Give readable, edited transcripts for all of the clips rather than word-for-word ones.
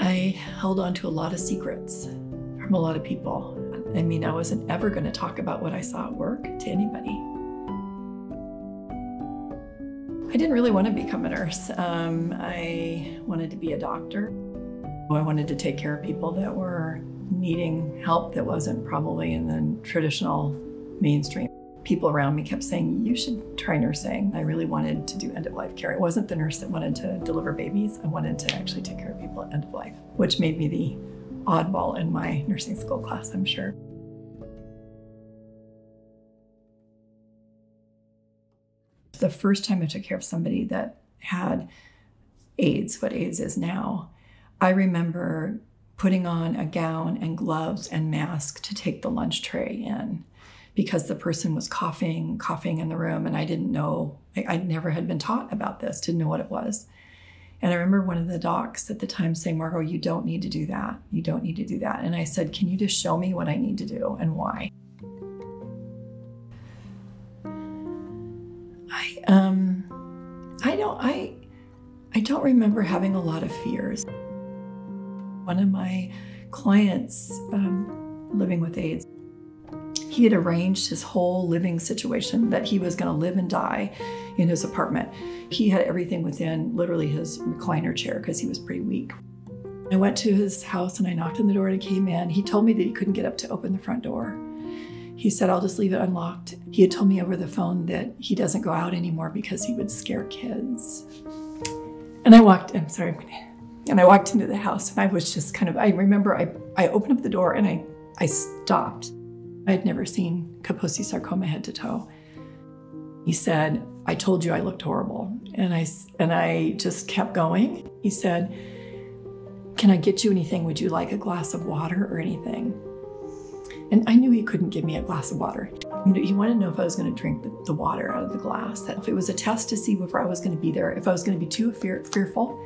I held on to a lot of secrets from a lot of people. I mean, I wasn't ever going to talk about what I saw at work to anybody. I didn't really want to become a nurse. I wanted to be a doctor. I wanted to take care of people that were needing help that wasn't probably in the traditional mainstream. People around me kept saying, you should try nursing. I really wanted to do end-of-life care. I wasn't the nurse that wanted to deliver babies. I wanted to actually take care of people at end of life, which made me the oddball in my nursing school class, I'm sure. The first time I took care of somebody that had AIDS, what AIDS is now, I remember putting on a gown and gloves and mask to take the lunch tray in because the person was coughing in the room, and I didn't know, I never had been taught about this, didn't know what it was. And I remember one of the docs at the time saying, Margo, you don't need to do that. You don't need to do that. And I said, can you just show me what I need to do and why? I don't remember having a lot of fears. One of my clients living with AIDS, he had arranged his whole living situation that he was going to live and die in his apartment. He had everything within literally his recliner chair because he was pretty weak. I went to his house and I knocked on the door and he came in. He told me that he couldn't get up to open the front door. He said, I'll just leave it unlocked. He had told me over the phone that he doesn't go out anymore because he would scare kids. And I walked into the house and I was just kind of, I remember I opened up the door and I stopped. I had never seen Kaposi sarcoma head to toe. He said, I told you I looked horrible. And I just kept going. He said, can I get you anything? Would you like a glass of water or anything? And I knew he couldn't give me a glass of water. He wanted to know if I was going to drink the water out of the glass. That if it was a test to see if I was going to be there, if I was going to be too fearful.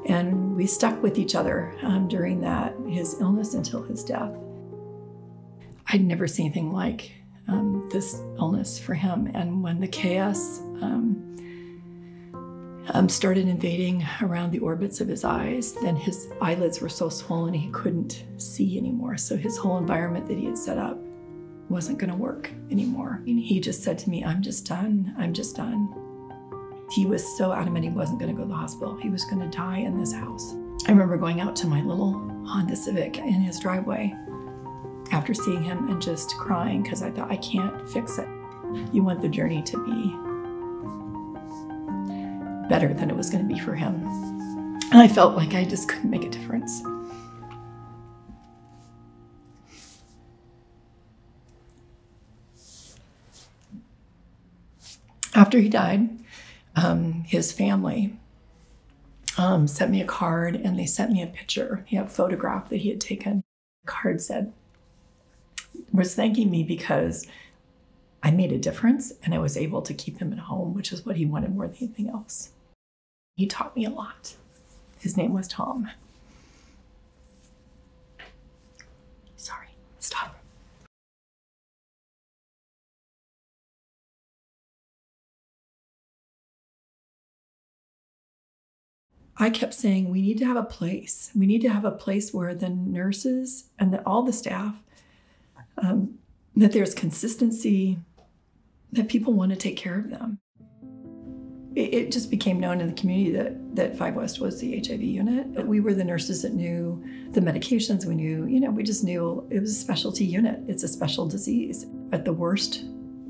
And we stuck with each other during his illness until his death. I'd never seen anything like this illness for him. And when the chaos started invading around the orbits of his eyes, then his eyelids were so swollen he couldn't see anymore. So his whole environment that he had set up wasn't going to work anymore. And he just said to me, I'm just done. I'm just done. He was so adamant he wasn't going to go to the hospital. He was going to die in this house. I remember going out to my little Honda Civic in his driveway after seeing him and just crying because I thought, I can't fix it. You want the journey to be better than it was going to be for him. And I felt like I just couldn't make a difference. After he died, his family sent me a card and they sent me a picture, a photograph that he had taken. The card was thanking me because I made a difference and I was able to keep him at home, which is what he wanted more than anything else. He taught me a lot. His name was Tom. Sorry, stop. I kept saying, we need to have a place. We need to have a place where the nurses and all the staff, that there's consistency, that people want to take care of them. It just became known in the community that 5 West was the HIV unit. We were the nurses that knew the medications. We knew, we just knew it was a specialty unit. It's a special disease. At the worst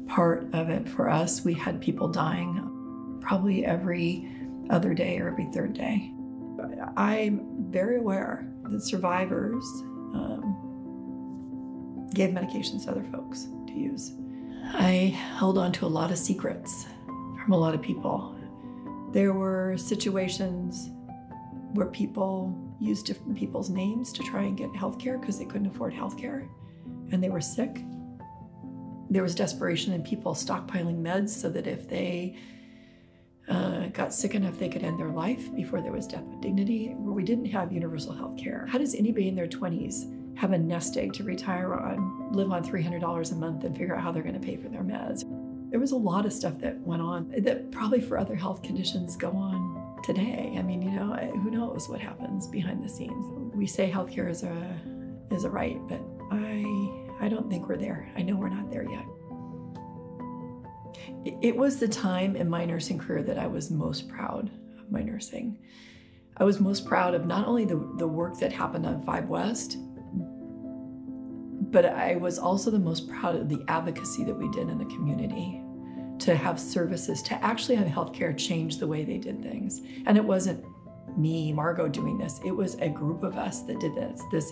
part of it for us, we had people dying probably every other day or every third day. I'm very aware that survivors gave medications to other folks to use. I held on to a lot of secrets from a lot of people. There were situations where people used different people's names to try and get healthcare because they couldn't afford healthcare and they were sick. There was desperation in people stockpiling meds so that if they got sick enough they could end their life before there was death with dignity, where we didn't have universal health care. How does anybody in their 20s have a nest egg to retire on, live on $300 a month and figure out how they're going to pay for their meds. There was a lot of stuff that went on that probably for other health conditions go on today. I mean, who knows what happens behind the scenes. We say healthcare is a right, but I don't think we're there. I know we're not there yet. It was the time in my nursing career that I was most proud of my nursing. I was most proud of not only the work that happened on 5 West, but I was also the most proud of the advocacy that we did in the community to have services, to actually have healthcare change the way they did things. And it wasn't me, Margo, doing this. It was a group of us that did this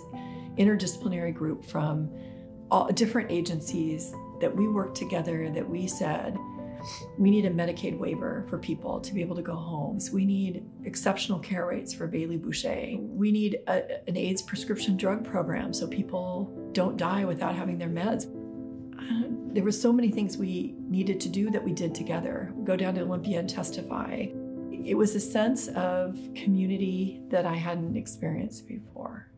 interdisciplinary group from all different agencies that we worked together, that we said, we need a Medicaid waiver for people to be able to go home. So we need exceptional care rates for Bailey Boucher. We need an AIDS prescription drug program so people don't die without having their meds. There were so many things we needed to do that we did together. Go down to Olympia and testify. It was a sense of community that I hadn't experienced before.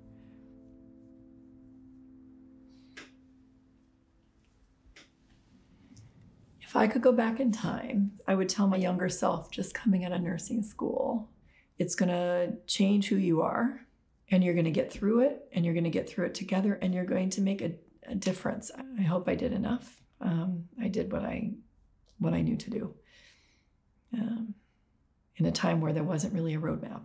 If I could go back in time, I would tell my younger self just coming out of nursing school, it's gonna change who you are, and you're gonna get through it, and you're gonna get through it together, and you're going to make a difference. I hope I did enough. I did what I knew to do in a time where there wasn't really a roadmap.